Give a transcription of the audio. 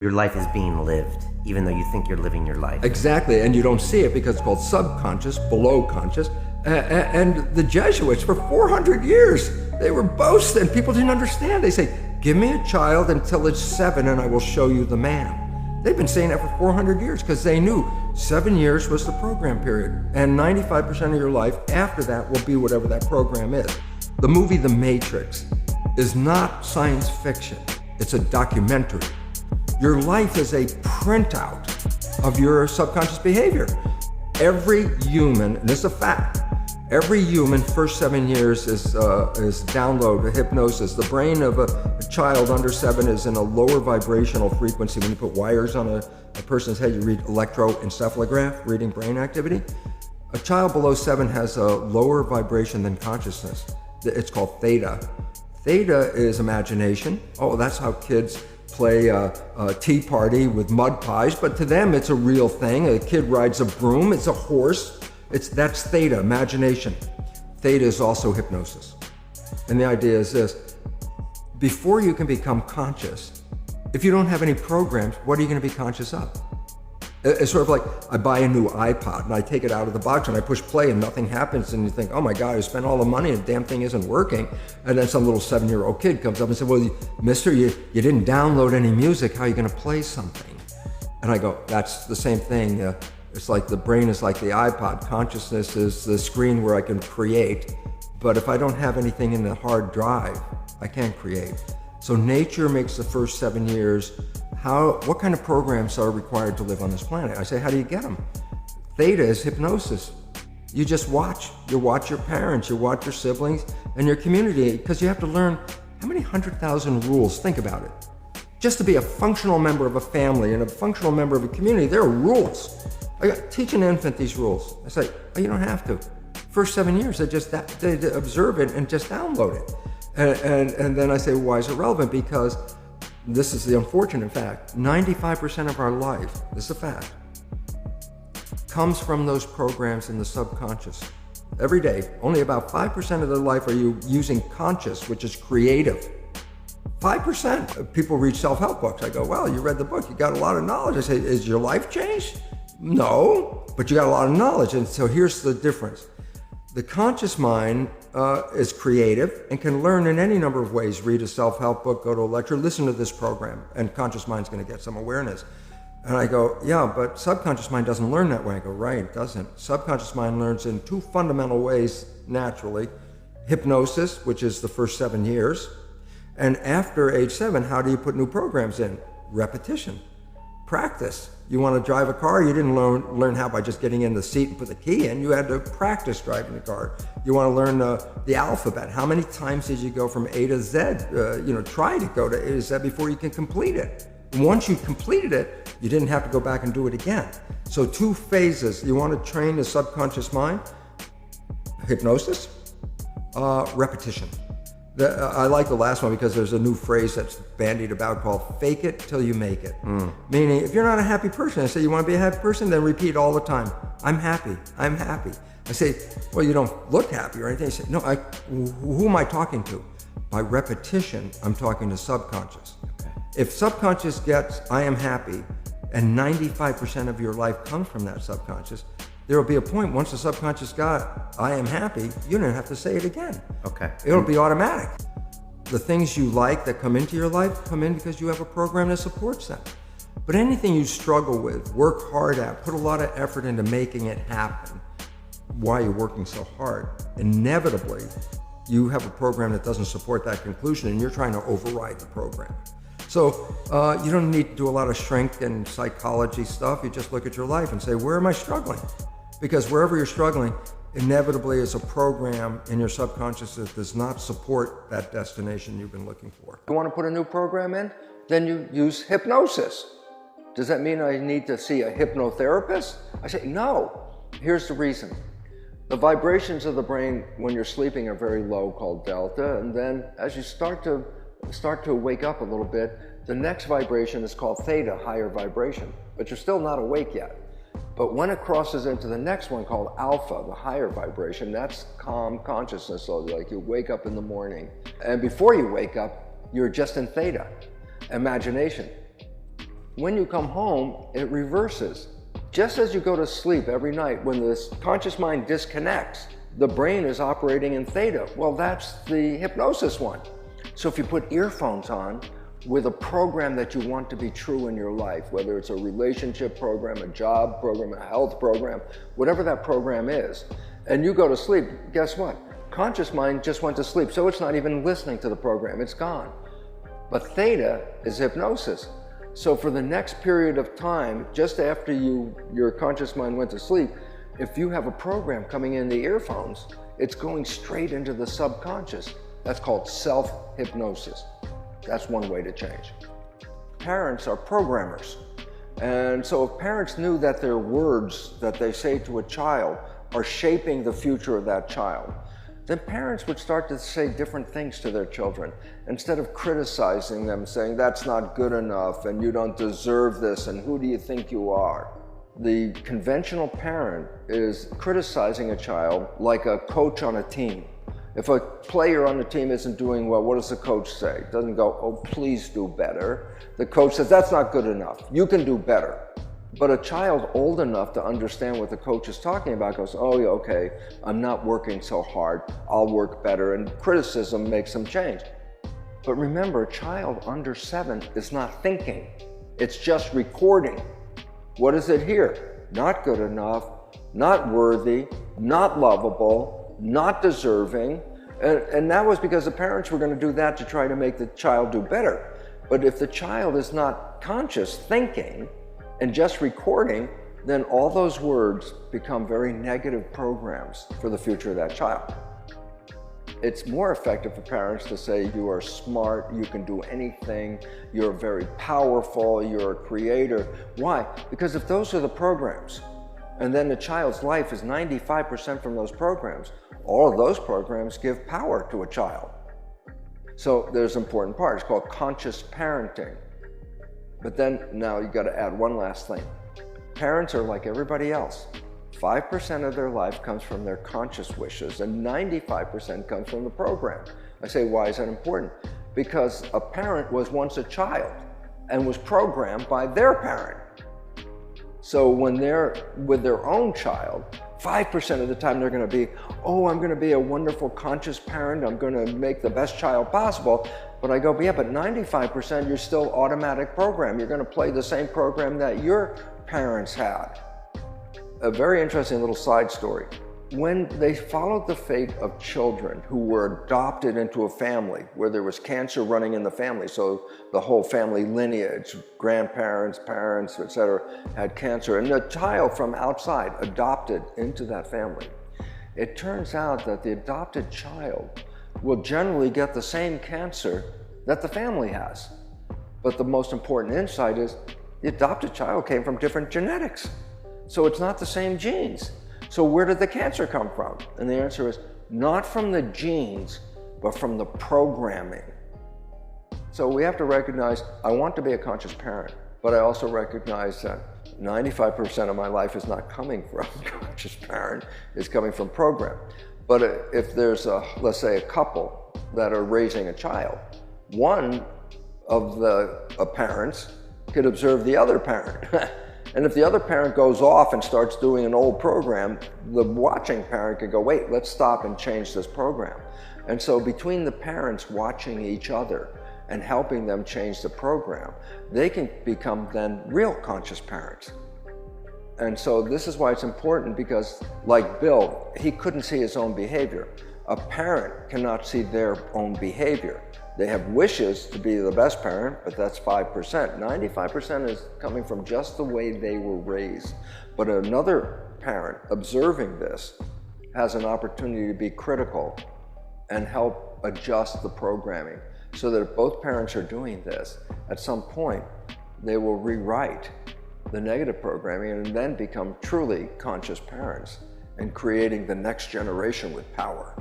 Your life is being lived, even though you think you're living your life. Exactly, and you don't see it because it's called subconscious, below conscious. And the Jesuits, for 400 years, they were boasting. People didn't understand. They say, give me a child until it's 7 and I will show you the man. They've been saying that for 400 years because they knew 7 years was the program period. And 95% of your life after that will be whatever that program is. The movie The Matrix is not science fiction. It's a documentary. Your life is a printout of your subconscious behavior. Every human, and this is a fact, every human first 7 years is download hypnosis. The brain of a child under 7 is in a lower vibrational frequency. When you put wires on a person's head, you read electroencephalograph, reading brain activity. A child below 7 has a lower vibration than consciousness. It's called theta. Theta is imagination. Oh, that's how kids play a tea party with mud pies, but to them it's a real thing. A kid rides a broom, it's a horse. That's theta, imagination. Theta is also hypnosis. And the idea is this: before you can become conscious, if you don't have any programs, what are you going to be conscious of? It's sort of like I buy a new iPod and I take it out of the box and I push play and nothing happens, and you think, oh my God, I spent all the money and the damn thing isn't working. And then some little 7-year-old kid comes up and says, well, mister, you didn't download any music. How are you going to play something? And I go, that's the same thing. It's like the brain is like the iPod. Consciousness is the screen where I can create. But if I don't have anything in the hard drive, I can't create. So nature makes the first 7 years. What kind of programs are required to live on this planet? I say, how do you get them? Theta is hypnosis. You just watch. You watch your parents, you watch your siblings, and your community, because you have to learn how many 100,000 rules. Think about it. Just to be a functional member of a family and a functional member of a community, there are rules. Teach an infant these rules. I say, oh, you don't have to. First 7 years, they observe it and just download it. And then I say, well, why is it relevant? Because this is the unfortunate fact. 95% of our life, this is a fact, comes from those programs in the subconscious. Every day, only about 5% of their life are you using conscious, which is creative. 5% of people read self-help books. I go, well, you read the book, you got a lot of knowledge. I say, is your life changed? No, but you got a lot of knowledge. And so here's the difference. The conscious mind is creative and can learn in any number of ways. Read a self-help book, go to a lecture, listen to this program, and conscious mind's going to get some awareness. And I go, yeah, but subconscious mind doesn't learn that way. I go, right, it doesn't. Subconscious mind learns in 2 fundamental ways naturally. Hypnosis, which is the first 7 years. And after age 7, how do you put new programs in? Repetition. Practice. You want to drive a car, you didn't learn how by just getting in the seat and put the key in. You had to practice driving the car. You want to learn the alphabet. How many times did you go from A to Z? Try to go to A to Z before you can complete it. Once you completed it, you didn't have to go back and do it again. So 2 phases. You want to train the subconscious mind? Hypnosis, repetition. I like the last one because there's a new phrase that's bandied about called fake it till you make it. Meaning, if you're not a happy person, I say, you want to be a happy person? Then repeat all the time, I'm happy, I'm happy. I say, well, you don't look happy or anything. I say, no, who am I talking to? By repetition, I'm talking to subconscious. Okay. If subconscious gets, I am happy, and 95% of your life comes from that subconscious, there will be a point once the subconscious got, I am happy, you don't have to say it again. Okay. It'll be automatic. The things you like that come into your life come in because you have a program that supports them. But anything you struggle with, work hard at, put a lot of effort into making it happen, why you're working so hard, inevitably, you have a program that doesn't support that conclusion and you're trying to override the program. So you don't need to do a lot of strength and psychology stuff. You just look at your life and say, where am I struggling? Because wherever you're struggling, inevitably is a program in your subconscious that does not support that destination you've been looking for. You want to put a new program in? Then you use hypnosis. Does that mean I need to see a hypnotherapist? I say, no. Here's the reason. The vibrations of the brain when you're sleeping are very low, called delta, and then as you start to wake up a little bit, the next vibration is called theta, higher vibration, but you're still not awake yet. But when it crosses into the next one called alpha, the higher vibration, that's calm consciousness. So like you wake up in the morning, and before you wake up, you're just in theta, imagination. When you come home, it reverses. Just as you go to sleep every night, when this conscious mind disconnects, the brain is operating in theta. Well, that's the hypnosis one. So if you put earphones on with a program that you want to be true in your life, whether it's a relationship program, a job program, a health program, whatever that program is, and you go to sleep, guess what? Conscious mind just went to sleep, so it's not even listening to the program, it's gone. But theta is hypnosis. So for the next period of time, just after your conscious mind went to sleep, if you have a program coming in the earphones, it's going straight into the subconscious. That's called self-hypnosis. That's one way to change. Parents are programmers. And so if parents knew that their words that they say to a child are shaping the future of that child, then parents would start to say different things to their children. Instead of criticizing them, saying, that's not good enough, and you don't deserve this, and who do you think you are? The conventional parent is criticizing a child like a coach on a team. If a player on the team isn't doing well, what does the coach say? It doesn't go, oh, please do better. The coach says, that's not good enough. You can do better. But a child old enough to understand what the coach is talking about goes, oh, yeah, okay, I'm not working so hard. I'll work better. And criticism makes them change. But remember, a child under 7 is not thinking. It's just recording. What does it hear? Not good enough, not worthy, not lovable, not deserving. And that was because the parents were going to do that to try to make the child do better. But if the child is not conscious, thinking, and just recording, then all those words become very negative programs for the future of that child. It's more effective for parents to say, you are smart, you can do anything, you're very powerful, you're a creator. Why? Because if those are the programs, and then the child's life is 95% from those programs, all of those programs give power to a child. So there's an important part, it's called conscious parenting. But then now you got to add one last thing. Parents are like everybody else. 5% of their life comes from their conscious wishes and 95% comes from the program. I say, why is that important? Because a parent was once a child and was programmed by their parent. So when they're with their own child, 5% of the time they're going to be, oh, I'm going to be a wonderful conscious parent. I'm going to make the best child possible. But I go, yeah, but 95% you're still automatic program. You're going to play the same program that your parents had. A very interesting little side story. When they followed the fate of children who were adopted into a family where there was cancer running in the family, so the whole family lineage, grandparents, parents, etc., had cancer, and the child from outside adopted into that family, it turns out that the adopted child will generally get the same cancer that the family has. But the most important insight is the adopted child came from different genetics. So it's not the same genes. So where did the cancer come from? And the answer is not from the genes, but from the programming. So we have to recognize, I want to be a conscious parent, but I also recognize that 95% of my life is not coming from conscious parent, it's coming from program. But if there's let's say a couple that are raising a child, one of the parents could observe the other parent. And if the other parent goes off and starts doing an old program, the watching parent could go, wait, let's stop and change this program. And so between the parents watching each other and helping them change the program, they can become then real conscious parents. And so this is why it's important, because like Bill, he couldn't see his own behavior. A parent cannot see their own behavior. They have wishes to be the best parent, but that's 5%. 95% is coming from just the way they were raised. But another parent observing this has an opportunity to be critical and help adjust the programming, so that if both parents are doing this, at some point they will rewrite the negative programming and then become truly conscious parents and creating the next generation with power.